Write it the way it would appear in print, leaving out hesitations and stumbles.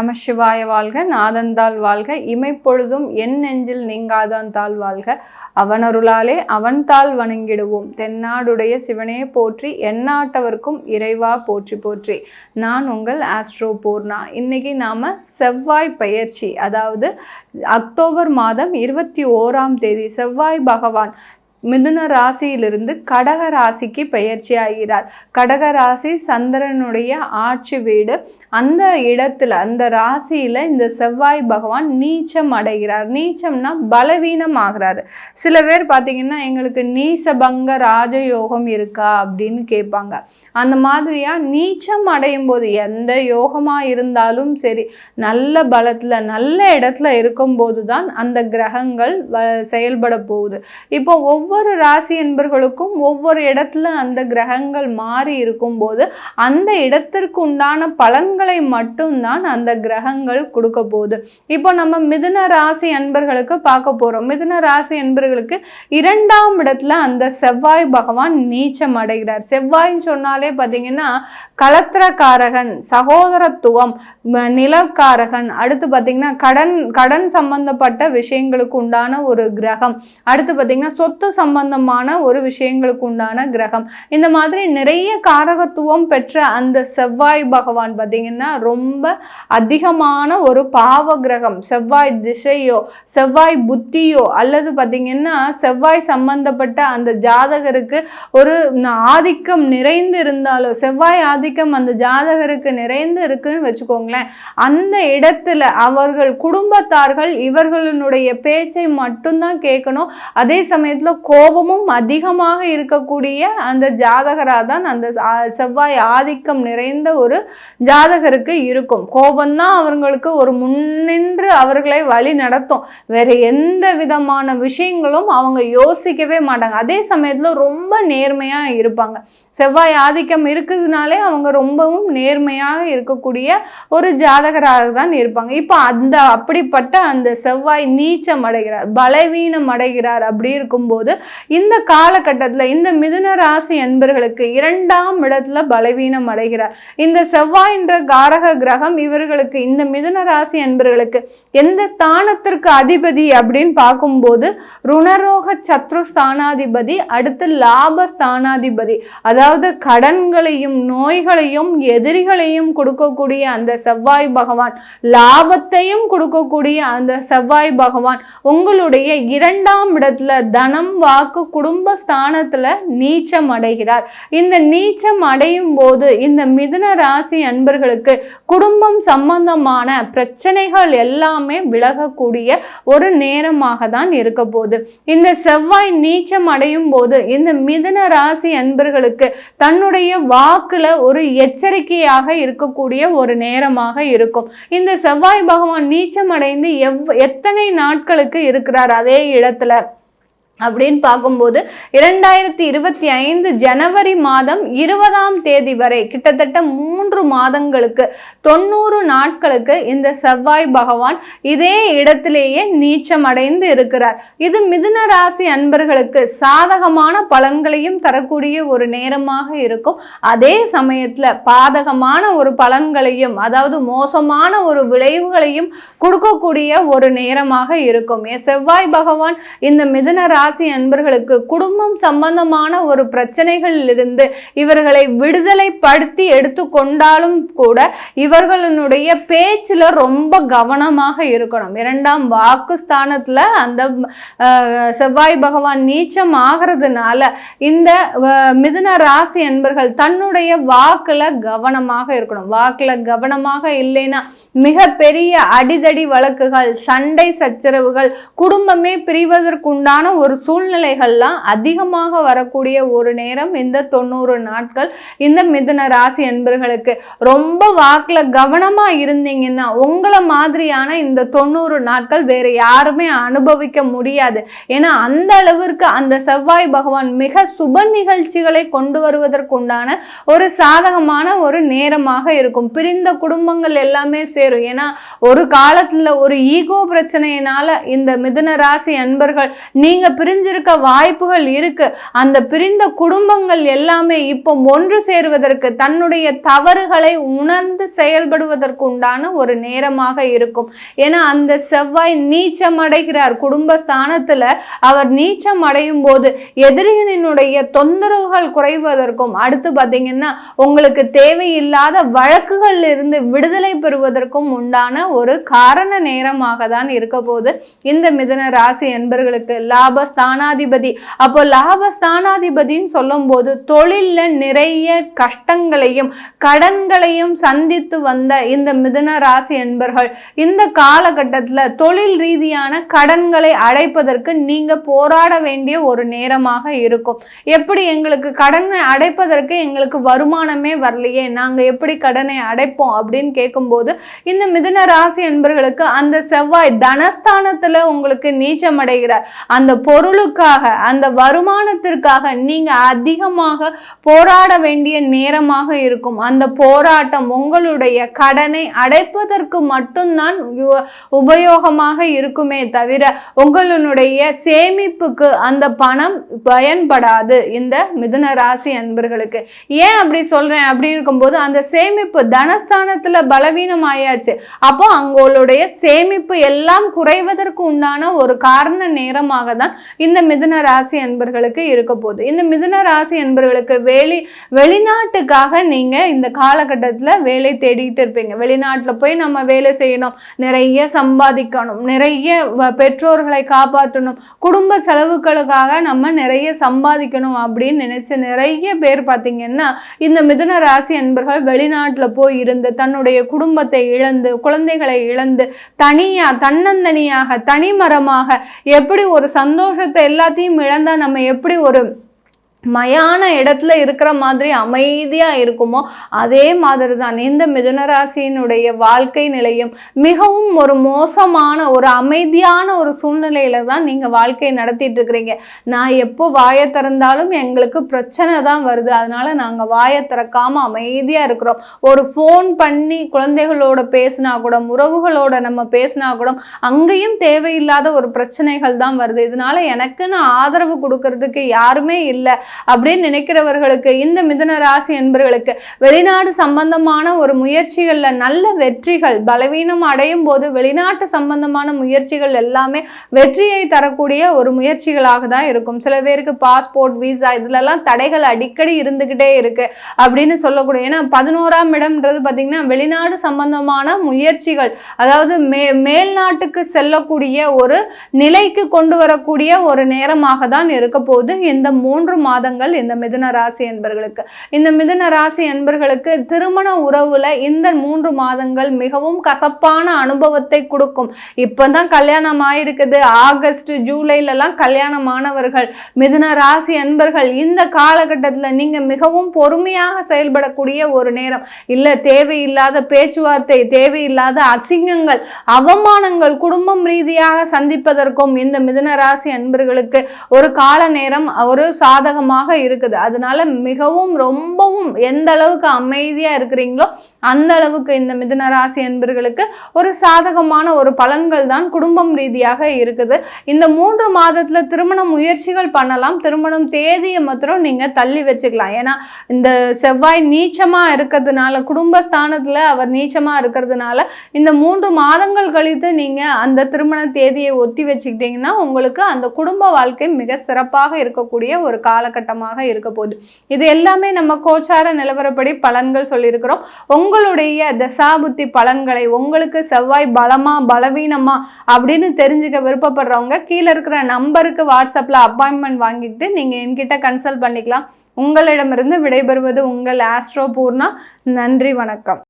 நம சிவாய வாழ்க. நாதந்தாள் வாழ்க. இமைப்பொழுதும் என் நெஞ்சில் நீங்காதான் தாள் வாழ்க. அவனருளாலே அவன் தாள் வணங்கிடுவோம். தென்னாடுடைய சிவனே போற்றி, எந்நாட்டவர்க்கும் இறைவா போற்றி போற்றி. நான் உங்கள் ஆஸ்ட்ரோ பூர்ணா. இன்னைக்கு நாம செவ்வாய் பயிற்சி, அதாவது அக்டோபர் மாதம் 21ஆம் தேதி செவ்வாய் பகவான் மிதுன ராசியிலிருந்து கடக ராசிக்கு பயிற்சி ஆகிறார். கடக ராசி சந்திரனுடைய ஆட்சி வீடு. அந்த இடத்துல, அந்த ராசியில இந்த செவ்வாய் பகவான் நீச்சம் அடைகிறார். நீச்சம்னா பலவீனம் ஆகிறாரு. சில பேர் பார்த்தீங்கன்னா எங்களுக்கு நீசபங்க ராஜயோகம் இருக்கா அப்படின்னு கேட்பாங்க. அந்த மாதிரியா நீச்சம் அடையும் போது எந்த யோகமா இருந்தாலும் சரி, நல்ல பலத்துல நல்ல இடத்துல இருக்கும்போது தான் அந்த கிரகங்கள் செயல்பட போகுது. இப்போ ஒவ்வொரு ராசி என்பர்களுக்கும் ஒவ்வொரு இடத்துல அந்த கிரகங்கள் மாறி இருக்கும்போது அந்த இடத்திற்கு உண்டான பலன்களை மட்டும்தான் அந்த கிரகங்கள் கொடுக்க போகுது. இப்போ நம்ம மிதுன ராசி அன்பர்களுக்கு பார்க்க போறோம். மிதுன ராசி அன்பர்களுக்கு 2ஆம் இடத்துல அந்த செவ்வாய் பகவான் நீச்சம் அடைகிறார். செவ்வாய்ன்னு சொன்னாலே பார்த்தீங்கன்னா கலத்திரக்காரகன், சகோதரத்துவம், நிலக்காரகன், அடுத்து பார்த்தீங்கன்னா கடன் சம்பந்தப்பட்ட விஷயங்களுக்கு உண்டான ஒரு கிரகம், அடுத்து பார்த்தீங்கன்னா சொத்து சம்பந்தமான ஒரு விஷயங்களுக்கு உண்டான கிரகம். இந்த மாதிரி நிறைய காரகத்துவம் பெற்ற அந்த செவ்வாய் பகவான் பார்த்தீங்கன்னா ரொம்ப அதிகமான ஒரு பாவ கிரகம். செவ்வாய் திசையோ செவ்வாய் புத்தியோ அல்லது பார்த்தீங்கன்னா செவ்வாய் சம்பந்தப்பட்ட அந்த ஜாதகருக்கு ஒரு ஆதிக்கம் நிறைந்து இருந்தாலோ, செவ்வாய் ஆதிக்கம் அந்த ஜாதகருக்கு நிறைந்து இருக்குன்னு வச்சுக்கோங்களேன், அந்த இடத்துல அவர்கள் குடும்பத்தார்கள் இவர்களுடைய பேச்சை மட்டும்தான் கேட்கணும். அதே சமயத்தில் கோபமும் அதிகமாக இருக்கக்கூடிய அந்த ஜாதகராக தான் அந்த செவ்வாய் ஆதிக்கம் நிறைந்த ஒரு ஜாதகருக்கு இருக்கும். கோபம்தான் அவர்களுக்கு ஒரு முன்னின்று அவர்களை வழி நடத்தும். வேற எந்த விதமான விஷயங்களும் அவங்க யோசிக்கவே மாட்டாங்க. அதே சமயத்தில் ரொம்ப நேர்மையாக இருப்பாங்க. செவ்வாய் ஆதிக்கம் இருக்குதுனாலே அவங்க ரொம்பவும் நேர்மையாக இருக்கக்கூடிய ஒரு ஜாதகராக தான் இருப்பாங்க. இப்போ அப்படிப்பட்ட அந்த செவ்வாய் நீச்சம் அடைகிறார், பலவீனம் அடைகிறார். அப்படி இருக்கும்போது இந்த காலகட்டத்தில் இந்த மிதுன ராசி அன்பர்களுக்கு 2ஆம் இடத்துல பலவீனம் அடைகிறார். இந்த செவ்வாய் என்ற காரக கிரகம் இவர்களுக்கு, இந்த மிதுன ராசி அன்பர்களுக்கு எந்த ஸ்தானத்திற்கு அதிபதி அப்படின்னு பார்க்கும்போது ருணரோக சத்ரு ஸ்தானாதிபதி, அடுத்து லாப ஸ்தானாதிபதி. அதாவது கடன்களையும் நோய்களையும் எதிரிகளையும் கொடுக்கக்கூடிய அந்த செவ்வாய் பகவான், லாபத்தையும் கொடுக்கக்கூடிய அந்த செவ்வாய் பகவான் உங்களுடைய 2ஆம் இடத்துல தனம், வாக்கு, குடும்ப ஸ்தானத்துல நீச்சம் அடைகிறார். இந்த நீச்சம் அடையும் போது இந்த மிதுன ராசி அன்பர்களுக்கு குடும்பம் சம்பந்தமான பிரச்சனைகள் எல்லாமே விலகக்கூடிய ஒரு நேரமாக தான் இருக்க போகுது. இந்த செவ்வாய் நீச்சம் அடையும் போது இந்த மிதுன ராசி அன்பர்களுக்கு தன்னுடைய வாக்குல ஒரு எச்சரிக்கையாக இருக்கக்கூடிய ஒரு நேரமாக இருக்கும். இந்த செவ்வாய் பகவான் நீச்சம் அடைந்து எத்தனை நாட்களுக்கு இருக்கிறார் அதே இடத்துல அப்படின்னு பார்க்கும்போது 2025 ஜனவரி மாதம் 20ஆம் தேதி வரை கிட்டத்தட்ட 3 மாதங்களுக்கு 90 நாட்களுக்கு இந்த செவ்வாய் பகவான் இதே இடத்திலேயே நீச்சம் அடைந்து இருக்கிறார். இது மிதுன ராசி அன்பர்களுக்கு சாதகமான பலன்களையும் தரக்கூடிய ஒரு நேரமாக இருக்கும். அதே சமயத்துல பாதகமான ஒரு பலன்களையும், அதாவது மோசமான ஒரு விளைவுகளையும் கொடுக்கக்கூடிய ஒரு நேரமாக இருக்கும். செவ்வாய் பகவான் இந்த மிதுன ராசி அன்பர்களுக்கு குடும்பம் சம்பந்தமான ஒரு பிரச்சனைகளிலிருந்து இவர்களை விடுதலைப்படுத்தி எடுத்துக்கொண்டாலும் கூட இவர்களுடைய பேச்சுல ரொம்ப கவனமாக இருக்கணும். 2ஆம் வாக்குஸ்தானத்துல அந்த செவ்வாய் பகவான் நீச்சம் ஆகிறதுனால இந்த மிதுன ராசி அன்பர்கள் தன்னுடைய வாக்குல கவனமாக இருக்கணும். வாக்குல கவனமாக இல்லைன்னா மிகப்பெரிய அடிதடி வழக்குகள், சண்டை சச்சரவுகள், குடும்பமே பிரிவதற்குண்டான ஒரு சூழ்நிலைகள்லாம் அதிகமாக வரக்கூடிய ஒரு நேரம் இந்த 90 நாட்கள் இந்த மிதுன ராசி அன்பர்களுக்கு. ரொம்ப வாக்குல கவனமா இருந்தீங்கன்னா உங்களை மாதிரியான இந்த 90 நாட்கள் வேற யாருமே அனுபவிக்க முடியாது. ஏன்னா அந்த அளவிற்கு அந்த செவ்வாய் பகவான் மிக சுப நிகழ்ச்சிகளை கொண்டு வருவதற்குண்டான ஒரு சாதகமான ஒரு நேரமாக இருக்கும். பிரிந்த குடும்பங்கள் எல்லாமே சேரும். ஏன்னா ஒரு காலத்துல ஒரு ஈகோ பிரச்சனையினால இந்த மிதுன ராசி அன்பர்கள் நீங்க பிரிஞ்சிருக்க வாய்ப்புகள் இருக்கு. அந்த பிரிந்த குடும்பங்கள் எல்லாமே இப்போ ஒன்று சேருவதற்கு, தன்னுடைய தவறுகளை உணர்ந்து செயல்படுவதற்கு உண்டான ஒரு நேரமாக இருக்கும். ஏன்னா அந்த செவ்வாய் நீச்சம் அடைகிறார் குடும்பஸ்தானத்துல. அவர் நீச்சம் அடையும் போது எதிரியினுடைய தொந்தரவுகள் குறைவதற்கும், அடுத்து பார்த்தீங்கன்னா உங்களுக்கு தேவையில்லாத வழக்குகள் இருந்து விடுதலை பெறுவதற்கும் உண்டான ஒரு காரண நேரமாக தான் இருக்க போது இந்த மிதுன ராசி என்பர்களுக்கு. லாபஸ்தானாதிபதி, அப்போ லாபஸ்தானாதிபதின்னு சொல்லும் போது தொழில்ல நிறைய கஷ்டங்களையும் கடன்களையும் சந்தித்து வந்த இந்த மிதுன ராசி என்பர்கள் இந்த காலகட்டத்துல தொழில் ரீதியான கடன்களை அடைப்பதற்கு நீங்க போராட வேண்டிய ஒரு நேரமாக இருக்கும். எப்படி எங்களுக்கு கடனை அடைப்பதற்கு எங்களுக்கு வருமானமே வரலையே, நாங்க எப்படி கடனை அடைப்போம் அப்படின்னு கேட்கும்போது இந்த மிதுன ராசி என்பர்களுக்கு அந்த செவ்வாய் தனஸ்தானத்துல உங்களுக்கு நீச்சம் அடைகிறார். அந்த பொருளுக்காக, அந்த வருமானத்திற்காக நீங்க அதிகமாக போராட வேண்டிய நேரமாக இருக்கும். அந்த போராட்டம் உங்களுடைய கடனை அடைப்பதற்கு மட்டும்தான் உபயோகமாக இருக்குமே தவிர உங்களுடைய சேமிப்புக்கு அந்த பணம் பயன்படாது இந்த மிதுன ராசி அன்பர்களுக்கு. ஏன் அப்படி சொல்றேன் அப்படி இருக்கும்போது, அந்த சேமிப்பு தனஸ்தானத்துல பலவீனம் ஆயாச்சு. அப்போ அவங்களுடைய சேமிப்பு எல்லாம் குறைவதற்கு உண்டான ஒரு காரண நேரமாக தான் இந்த மிதுன ராசி அன்பர்களுக்கு இருக்க போகுது. இந்த மிதுன ராசி அன்பர்களுக்கு வெளிநாட்டுக்காக நீங்க இந்த காலகட்டத்துல வேலை தேடிட்டு இருப்பீங்க. வெளிநாட்டுல போய் நம்ம வேலை செய்யணும், நிறைய சம்பாதிக்கணும், நிறைய பெற்றோர்களை காப்பாற்றணும், குடும்ப செலவுகளுக்காக நம்ம நிறைய சம்பாதிக்கணும் அப்படின்னு நினைச்சு நிறைய பேர் பார்த்தீங்கன்னா இந்த மிதுன ராசி அன்பர்கள் வெளிநாட்டுல போய் இருந்து தன்னுடைய குடும்பத்தை இழந்து, குழந்தைகளை இழந்து, தன்னந்தனியாக தனிமரமாக எப்படி ஒரு சந்தோஷத்தை எல்லாத்தையும் இழந்தா நம்ம எப்படி ஒரு மயான இடத்துல இருக்கிற மாதிரி அமைதியா இருக்குமோ அதே மாதிரி தான் இந்த மிதுன ராசியினுடைய வாழ்க்கை நிலையும் மிகவும் ஒரு மோசமான ஒரு அமைதியான ஒரு சூழ்நிலையில தான் நீங்க வாழ்க்கை நடத்திட்டு இருக்கிறீங்க. நான் எப்போ வாயை திறந்தாலும் எங்களுக்கு பிரச்சனை தான் வருது, அதனால நாங்க வாயை திறக்காம அமைதியா இருக்கிறோம். ஒரு ஃபோன் பண்ணி குழந்தைகளோட பேசினா கூட, உறவுகளோட நம்ம பேசினா கூட அங்கேயும் தேவையில்லாத ஒரு பிரச்சனைகள் தான் வருது. இதனால எனக்குன்னு ஆதரவு கொடுக்கறதுக்கு யாருமே இல்லை அப்படின்னு நினைக்கிறவர்களுக்கு, இந்த மிதுன ராசி என்பவர்களுக்கு வெளிநாடு சம்பந்தமான ஒரு முயற்சிகள்ல நல்ல வெற்றிகள், பலவீனம் அடையும் போது வெளிநாட்டு சம்பந்தமான முயற்சிகள் எல்லாமே வெற்றியை தரக்கூடிய ஒரு முயற்சிகளாக தான் இருக்கும். சில பேருக்கு பாஸ்போர்ட், வீசா இதுலெல்லாம் தடைகள் அடிக்கடி இருந்துகிட்டே இருக்கு அப்படின்னு சொல்லக்கூடிய. ஏன்னா 11ஆம் இடம்ன்றது பார்த்தீங்கன்னா வெளிநாடு சம்பந்தமான முயற்சிகள், அதாவது மேல் நாட்டுக்கு செல்லக்கூடிய ஒரு நிலைக்கு கொண்டு வரக்கூடிய ஒரு நேரமாக தான் இருக்க போது இந்த 3 மாதங்கள் இந்த மிதுன ராசி என்பர்களுக்கு. இந்த மிதுன ராசி என்பர்களுக்கு திருமண உறவுல இந்த 3 மாதங்கள் மிகவும் கசப்பான அனுபவத்தை கொடுக்கும். இப்பதான் கல்யாணம் ஆயிருக்குது, ஆகஸ்ட் ஜூலைலலாம் கல்யாணமானவர்கள் மிதுன ராசி என்பர்கள் இந்த காலகட்டத்தில் நீங்க மிகவும் பொறுமையாக செயல்படக்கூடிய ஒரு நேரம். இல்ல தேவையில்லாத பேச்சுவார்த்தை, தேவையில்லாத அசிங்கங்கள், அவமானங்கள் குடும்பம் ரீதியாக சந்திப்பதற்கும் இந்த மிதுன ராசி அன்பர்களுக்கு ஒரு கால நேரம் ஒரு சாதகமாக இருக்குது. அதனால மிகவும் ரொம்பவும் எந்த அளவுக்கு அமைதியா இருக்கிறீங்களோ அந்த அளவுக்கு இந்த மிதுன ராசி அன்பர்களுக்கு ஒரு சாதகமான ஒரு பலன்கள் தான் குடும்பம் ரீதியாக இருக்குது. இந்த 3 மாதத்துல திருமண முயற்சிகள் பண்ணலாம், திருமணம் தேதியை மாத்திரம் நீங்க தள்ளி வச்சுக்கலாம். ஏன்னா இந்த செவ்வாய் நீச்சமா இருக்கிறதுனால, குடும்பஸ்தானத்துல அவர் நீச்சமா இருக்கிறதுனால இந்த 3 மாதங்கள் கழித்து நீங்க அந்த திருமண தேதியை ஒத்தி வச்சுக்கிட்டீங்கன்னா உங்களுக்கு அந்த குடும்ப வாழ்க்கை மிக சிறப்பாக இருக்கக்கூடிய ஒரு காலகட்டமாக இருக்க போகுது. இது எல்லாமே நம்ம கோச்சார நிலவரப்படி பலன்கள் சொல்லியிருக்கிறோம். உங்களுடைய தசாபுத்தி பலன்களை, உங்களுக்கு செவ்வாய் பலமா பலவீனமா அப்படின்னு தெரிஞ்சுக்க விருப்பப்படுறவங்க கீழே இருக்கிற நம்பருக்கு வாட்ஸ்அப்ல அப்பாயின்மெண்ட் வாங்கிட்டு நீங்க என்கிட்ட கன்சல்ட் பண்ணிக்கலாம். உங்களிடமிருந்து விடைபெறுவது உங்கள் ஆஸ்ட்ரோ பூர்ணா. நன்றி, வணக்கம்.